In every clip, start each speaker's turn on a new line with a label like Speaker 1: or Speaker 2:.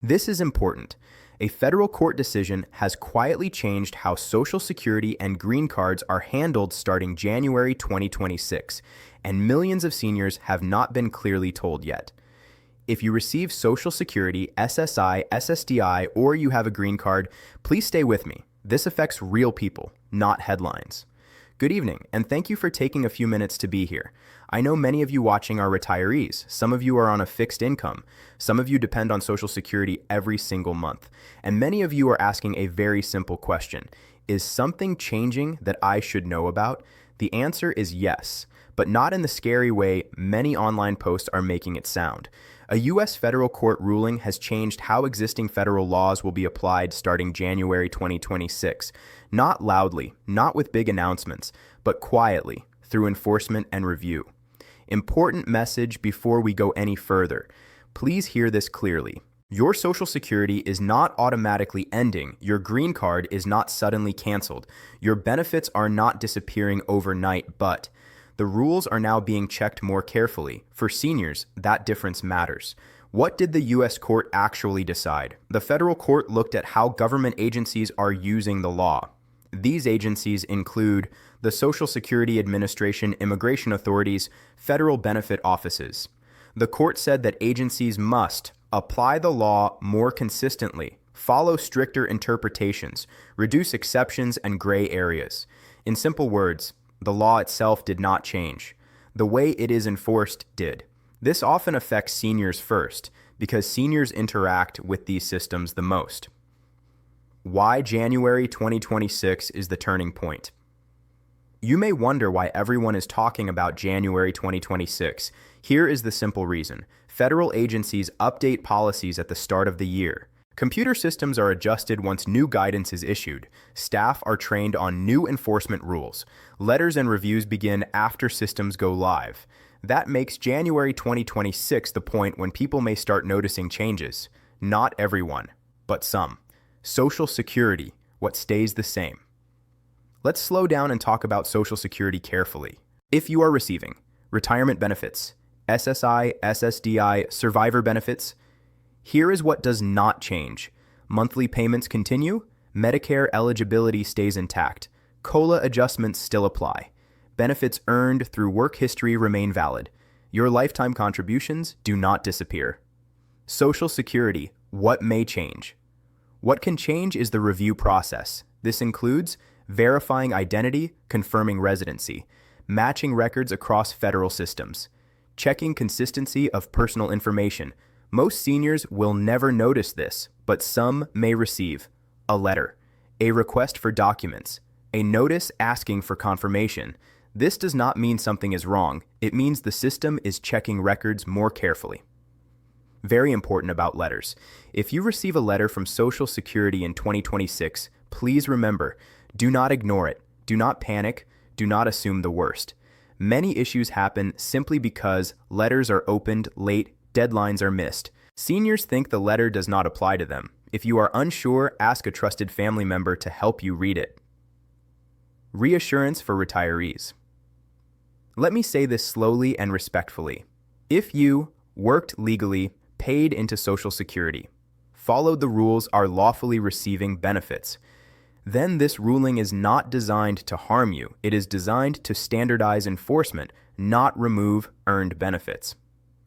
Speaker 1: This is important. A federal court decision has quietly changed how Social Security and green cards are handled starting January 2026, and millions of seniors have not been clearly told yet. If you receive Social Security, SSI, SSDI, or you have a green card, please stay with me. This affects real people, not headlines. Good evening, and thank you for taking a few minutes to be here. I know many of you watching are retirees. Some of you are on a fixed income. Some of you depend on Social Security every single month. And many of you are asking a very simple question. Is something changing that I should know about? The answer is yes, but not in the scary way many online posts are making it sound. A U.S. federal court ruling has changed how existing federal laws will be applied starting January 2026. Not loudly, not with big announcements, but quietly, through enforcement and review. Important message before we go any further. Please hear this clearly. Your Social Security is not automatically ending. Your green card is not suddenly canceled. Your benefits are not disappearing overnight, but the rules are now being checked more carefully. For seniors, that difference matters. What did the U.S. court actually decide? The federal court looked at how government agencies are using the law. These agencies include the Social Security Administration, immigration authorities, federal benefit offices. The court said that agencies must apply the law more consistently, follow stricter interpretations, reduce exceptions and gray areas. In simple words, the law itself did not change. The way it is enforced did. This often affects seniors first, because seniors interact with these systems the most. Why January 2026 is the turning point. You may wonder why everyone is talking about January 2026. Here is the simple reason. Federal agencies update policies at the start of the year. Computer systems are adjusted once new guidance is issued. Staff are trained on new enforcement rules. Letters and reviews begin after systems go live. That makes January 2026 the point when people may start noticing changes. Not everyone, but some. Social Security, what stays the same. Let's slow down and talk about Social Security carefully. If you are receiving retirement benefits, SSI, SSDI, survivor benefits, here is what does not change. Monthly payments continue, Medicare eligibility stays intact, COLA adjustments still apply, benefits earned through work history remain valid, your lifetime contributions do not disappear. Social Security, what may change? What can change is the review process. This includes verifying identity, confirming residency, matching records across federal systems, checking consistency of personal information. Most seniors will never notice this, but some may receive a letter, a request for documents, a notice asking for confirmation. This does not mean something is wrong. It means the system is checking records more carefully. Very important about letters. If you receive a letter from Social Security in 2026, please remember, do not ignore it. Do not panic. Do not assume the worst. Many issues happen simply because letters are opened late, deadlines are missed. Seniors think the letter does not apply to them. If you are unsure, ask a trusted family member to help you read it. Reassurance for retirees. Let me say this slowly and respectfully. If you worked legally, paid into Social Security, followed the rules, are lawfully receiving benefits, then this ruling is not designed to harm you. It is designed to standardize enforcement, not remove earned benefits.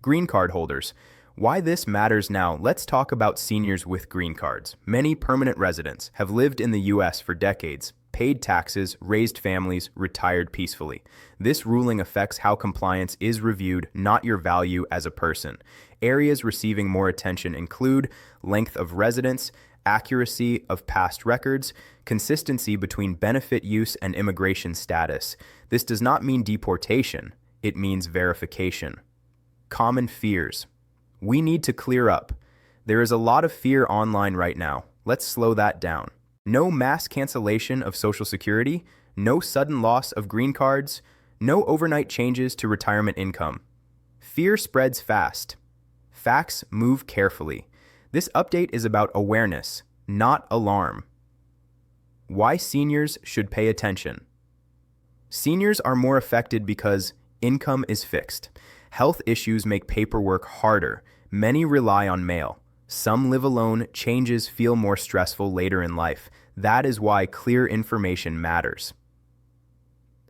Speaker 1: Green card holders. Why this matters now, let's talk about seniors with green cards. Many permanent residents have lived in the U.S. for decades, paid taxes, raised families, retired peacefully. This ruling affects how compliance is reviewed, not your value as a person. Areas receiving more attention include length of residence, accuracy of past records, consistency between benefit use and immigration status. This does not mean deportation, it means verification. Common fears. We need to clear up. There is a lot of fear online right now. Let's slow that down. No mass cancellation of Social Security, no sudden loss of green cards, no overnight changes to retirement income. Fear spreads fast. Facts move carefully. This update is about awareness, not alarm. Why seniors should pay attention. Seniors are more affected because income is fixed. Health issues make paperwork harder. Many rely on mail. Some live alone, changes feel more stressful later in life. That is why clear information matters.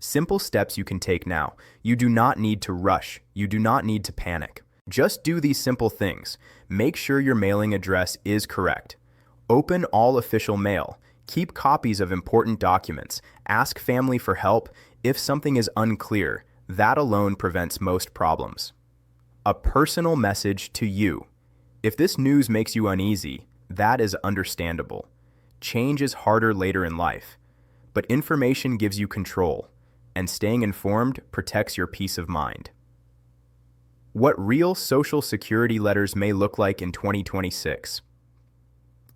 Speaker 1: Simple steps you can take now. You do not need to rush. You do not need to panic. Just do these simple things. Make sure your mailing address is correct. Open all official mail. Keep copies of important documents. Ask family for help if something is unclear. That alone prevents most problems. A personal message to you. If this news makes you uneasy, that is understandable. Change is harder later in life, but information gives you control, and staying informed protects your peace of mind. What real Social Security letters may look like in 2026.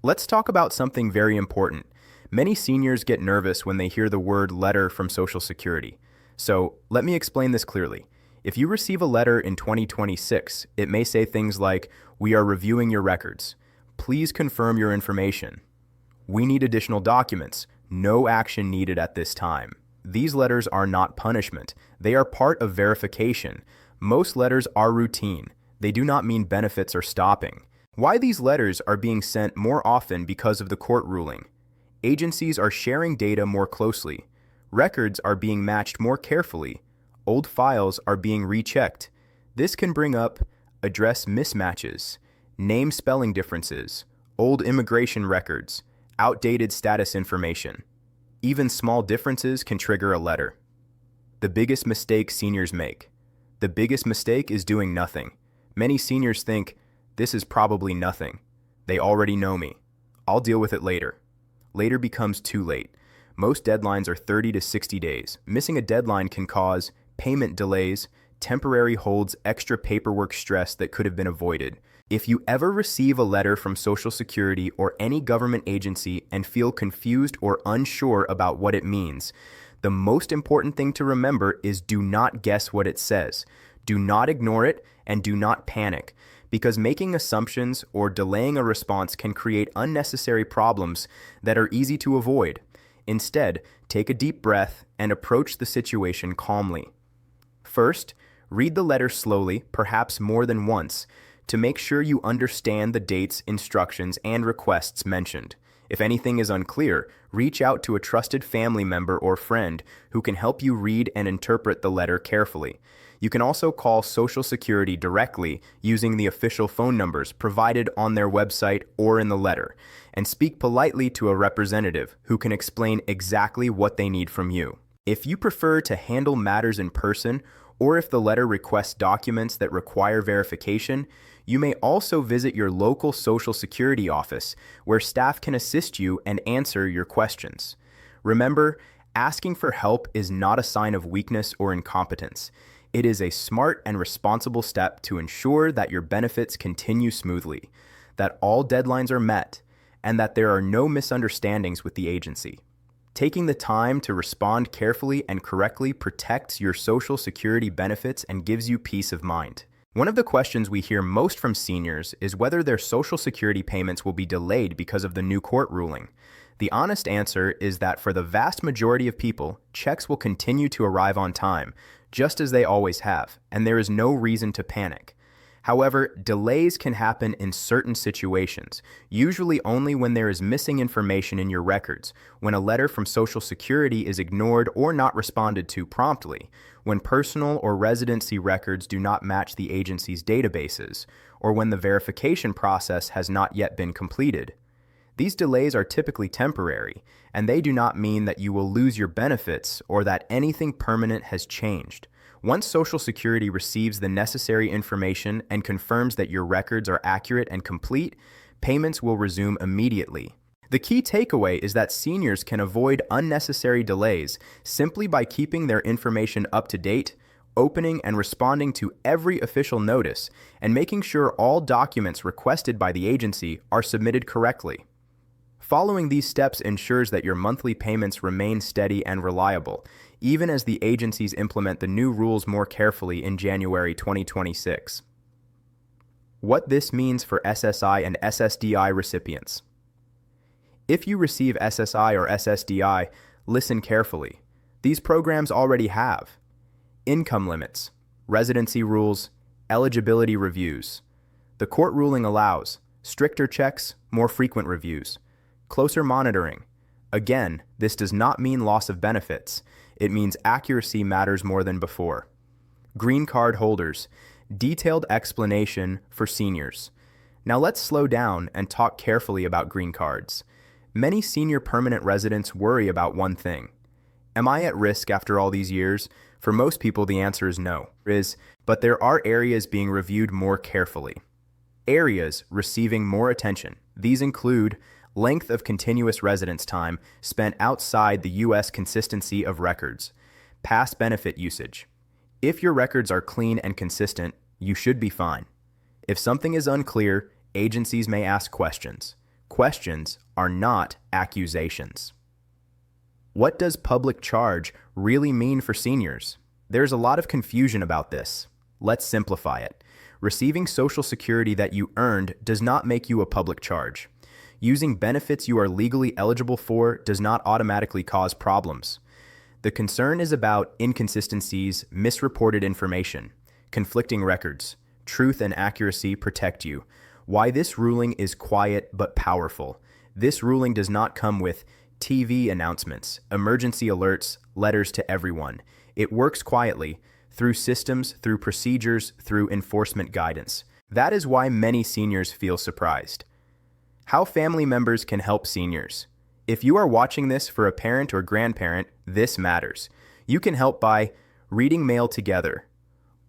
Speaker 1: Let's talk about something very important. Many seniors get nervous when they hear the word letter from Social Security. So let me explain this clearly. If you receive a letter in 2026, it may say things like, "We are reviewing your records. Please confirm your information. We need additional documents. No action needed at this time." These letters are not punishment. They are part of verification. Most letters are routine. They do not mean benefits are stopping. Why these letters are being sent more often because of the court ruling. Agencies are sharing data more closely. Records are being matched more carefully. Old files are being rechecked. This can bring up address mismatches, name spelling differences, old immigration records, outdated status information. Even small differences can trigger a letter. The biggest mistake seniors make. The biggest mistake is doing nothing. Many seniors think, this is probably nothing. They already know me. I'll deal with it later. Later becomes too late. Most deadlines are 30 to 60 days. Missing a deadline can cause payment delays, temporary holds, extra paperwork stress that could have been avoided. If you ever receive a letter from Social Security or any government agency and feel confused or unsure about what it means, the most important thing to remember is do not guess what it says. Do not ignore it and do not panic, because making assumptions or delaying a response can create unnecessary problems that are easy to avoid. Instead, take a deep breath and approach the situation calmly. First, read the letter slowly, perhaps more than once, to make sure you understand the dates, instructions, and requests mentioned. If anything is unclear, reach out to a trusted family member or friend who can help you read and interpret the letter carefully. You can also call Social Security directly using the official phone numbers provided on their website or in the letter, and speak politely to a representative who can explain exactly what they need from you. If you prefer to handle matters in person, or if the letter requests documents that require verification, you may also visit your local Social Security office, where staff can assist you and answer your questions. Remember, asking for help is not a sign of weakness or incompetence. It is a smart and responsible step to ensure that your benefits continue smoothly, that all deadlines are met, and that there are no misunderstandings with the agency. Taking the time to respond carefully and correctly protects your Social Security benefits and gives you peace of mind. One of the questions we hear most from seniors is whether their Social Security payments will be delayed because of the new court ruling. The honest answer is that for the vast majority of people, checks will continue to arrive on time, just as they always have, and there is no reason to panic. However, delays can happen in certain situations, usually only when there is missing information in your records, when a letter from Social Security is ignored or not responded to promptly, when personal or residency records do not match the agency's databases, or when the verification process has not yet been completed. These delays are typically temporary, and they do not mean that you will lose your benefits or that anything permanent has changed. Once Social Security receives the necessary information and confirms that your records are accurate and complete, payments will resume immediately. The key takeaway is that seniors can avoid unnecessary delays simply by keeping their information up to date, opening and responding to every official notice, and making sure all documents requested by the agency are submitted correctly. Following these steps ensures that your monthly payments remain steady and reliable, even as the agencies implement the new rules more carefully in January 2026. What this means for SSI and SSDI recipients. If you receive SSI or SSDI, listen carefully. These programs already have income limits, residency rules, eligibility reviews. The court ruling allows, Stricter checks, more frequent reviews. Closer monitoring. Again, this does not mean loss of benefits. It means accuracy matters more than before. Green card holders. Detailed explanation for seniors. Now let's slow down and talk carefully about green cards. Many senior permanent residents worry about one thing. Am I at risk after all these years? For most people, the answer is no. But there are areas being reviewed more carefully. Areas receiving more attention. These include length of continuous residence time spent outside the U.S., consistency of records, past benefit usage. If your records are clean and consistent, you should be fine. If something is unclear, agencies may ask questions. Questions are not accusations. What does public charge really mean for seniors? There's a lot of confusion about this. Let's simplify it. Receiving Social Security that you earned does not make you a public charge. Using benefits you are legally eligible for does not automatically cause problems. The concern is about inconsistencies, misreported information, conflicting records. Truth and accuracy protect you. Why this ruling is quiet but powerful. This ruling does not come with TV announcements, emergency alerts, letters to everyone. It works quietly, through systems, through procedures, through enforcement guidance. That is why many seniors feel surprised. How family members can help seniors. If you are watching this for a parent or grandparent, this matters. You can help by reading mail together,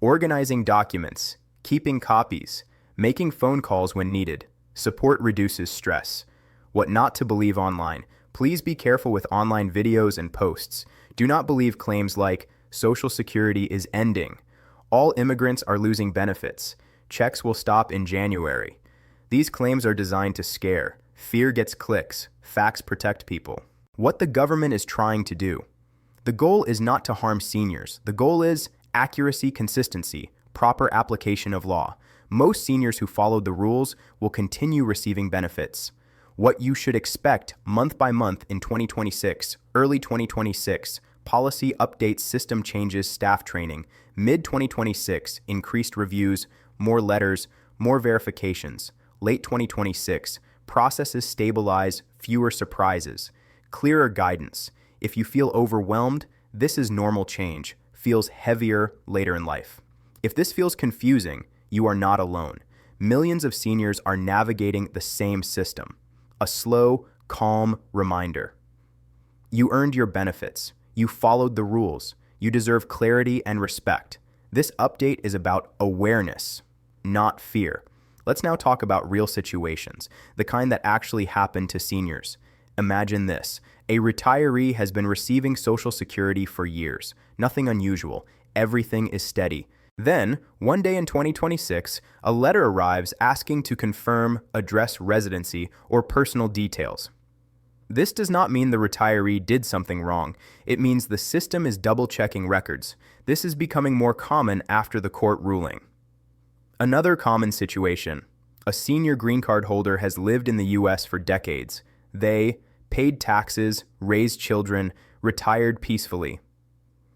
Speaker 1: organizing documents, keeping copies, making phone calls when needed. Support reduces stress. What not to believe online. Please be careful with online videos and posts. Do not believe claims like Social Security is ending. All immigrants are losing benefits. Checks will stop in January. These claims are designed to scare. Fear gets clicks. Facts protect people. What the government is trying to do. The goal is not to harm seniors. The goal is accuracy, consistency, proper application of law. Most seniors who followed the rules will continue receiving benefits. What you should expect month by month in 2026, early 2026, policy updates, system changes, staff training, mid-2026, increased reviews, more letters, more verifications, late 2026, processes stabilize, fewer surprises, clearer guidance. If you feel overwhelmed, this is normal change, feels heavier later in life. If this feels confusing, you are not alone. Millions of seniors are navigating the same system. A slow, calm reminder. You earned your benefits. You followed the rules. You deserve clarity and respect. This update is about awareness, not fear. Let's now talk about real situations, the kind that actually happen to seniors. Imagine this. A retiree has been receiving Social Security for years. Nothing unusual. Everything is steady. Then, one day in 2026, a letter arrives asking to confirm address, residency, or personal details. This does not mean the retiree did something wrong. It means the system is double-checking records. This is becoming more common after the court ruling. Another common situation. A senior green card holder has lived in the U.S. for decades. They paid taxes, raised children, retired peacefully.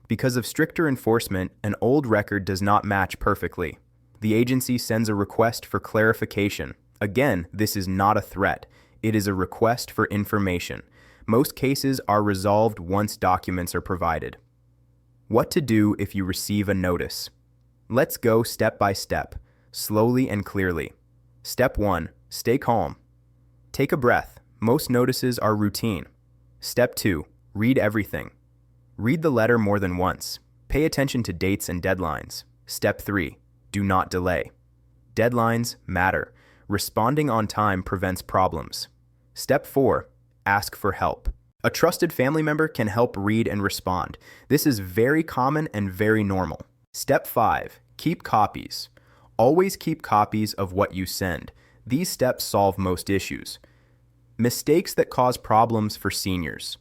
Speaker 1: Because of stricter enforcement, an old record does not match perfectly. The agency sends a request for clarification. Again, this is not a threat. It is a request for information. Most cases are resolved once documents are provided. What to do if you receive a notice. Let's go step by step, slowly and clearly. Step 1. Stay calm. Take a breath. Most notices are routine. Step 2. Read everything. Read the letter more than once. Pay attention to dates and deadlines. Step 3. Do not delay. Deadlines matter. Responding on time prevents problems. Step 4. Ask for help. A trusted family member can help read and respond. This is very common and very normal. Step 5. Keep copies. Always keep copies of what you send. These steps solve most issues. Mistakes that cause problems for seniors.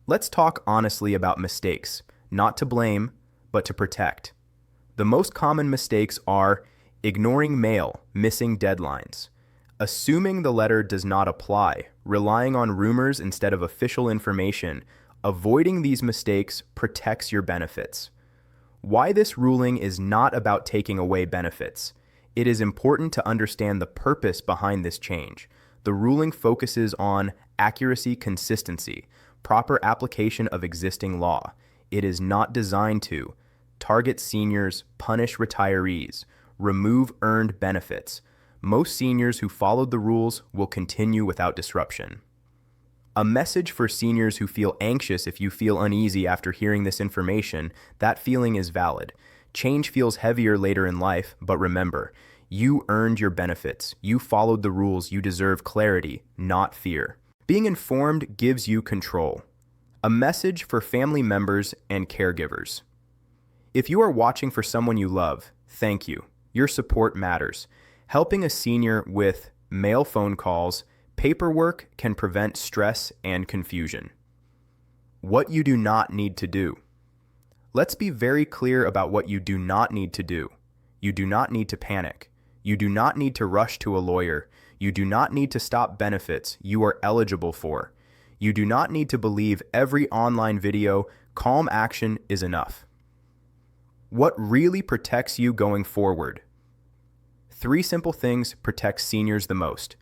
Speaker 1: Let's talk honestly about mistakes, not to blame, but to protect. The most common mistakes are ignoring mail, missing deadlines, assuming the letter does not apply, relying on rumors instead of official information. Avoiding these mistakes protects your benefits. Why this ruling is not about taking away benefits. It is important to understand the purpose behind this change. The ruling focuses on accuracy, consistency, proper application of existing law. It is not designed to target seniors, punish retirees, remove earned benefits. Most seniors who followed the rules will continue without disruption. A message for seniors who feel anxious. If you feel uneasy after hearing this information, that feeling is valid. Change feels heavier later in life, but remember, you earned your benefits. You followed the rules. You deserve clarity, not fear. Being informed gives you control. A message for family members and caregivers. If you are watching for someone you love, thank you. Your support matters. Helping a senior with mail phone calls, paperwork can prevent stress and confusion. What you do not need to do. Let's be very clear about what you do not need to do. You do not need to panic. You do not need to rush to a lawyer. You do not need to stop benefits you are eligible for. You do not need to believe every online video. Calm action is enough. What really protects you going forward? 3 simple things protect seniors the most.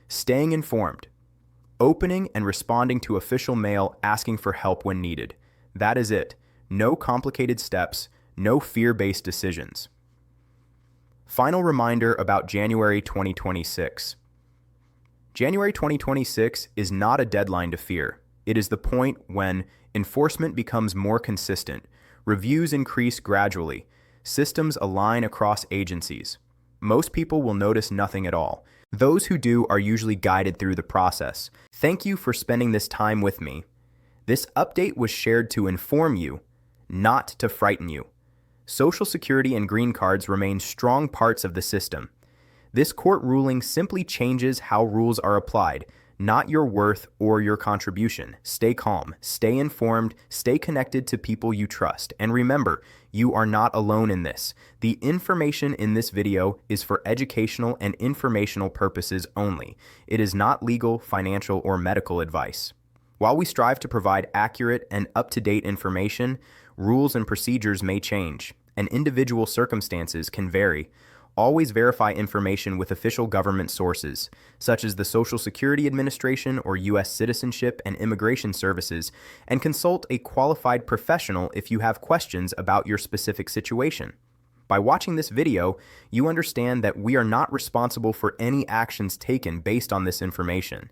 Speaker 1: Staying informed. Opening and responding to official mail asking for help when needed. That is it. No complicated steps, no fear-based decisions. Final reminder about January 2026. January 2026 is not a deadline to fear. It is the point when enforcement becomes more consistent, reviews increase gradually, systems align across agencies. Most people will notice nothing at all. Those who do are usually guided through the process. Thank you for spending this time with me. This update was shared to inform you, not to frighten you. Social Security and green cards remain strong parts of the system. This court ruling simply changes how rules are applied, not your worth or your contribution. Stay calm, stay informed, stay connected to people you trust, and remember, you are not alone in this. The information in this video is for educational and informational purposes only. It is not legal, financial, or medical advice. While we strive to provide accurate and up-to-date information, rules and procedures may change, and individual circumstances can vary. Always verify information with official government sources, such as the Social Security Administration or U.S. Citizenship and Immigration Services, and consult a qualified professional if you have questions about your specific situation. By watching this video, you understand that we are not responsible for any actions taken based on this information.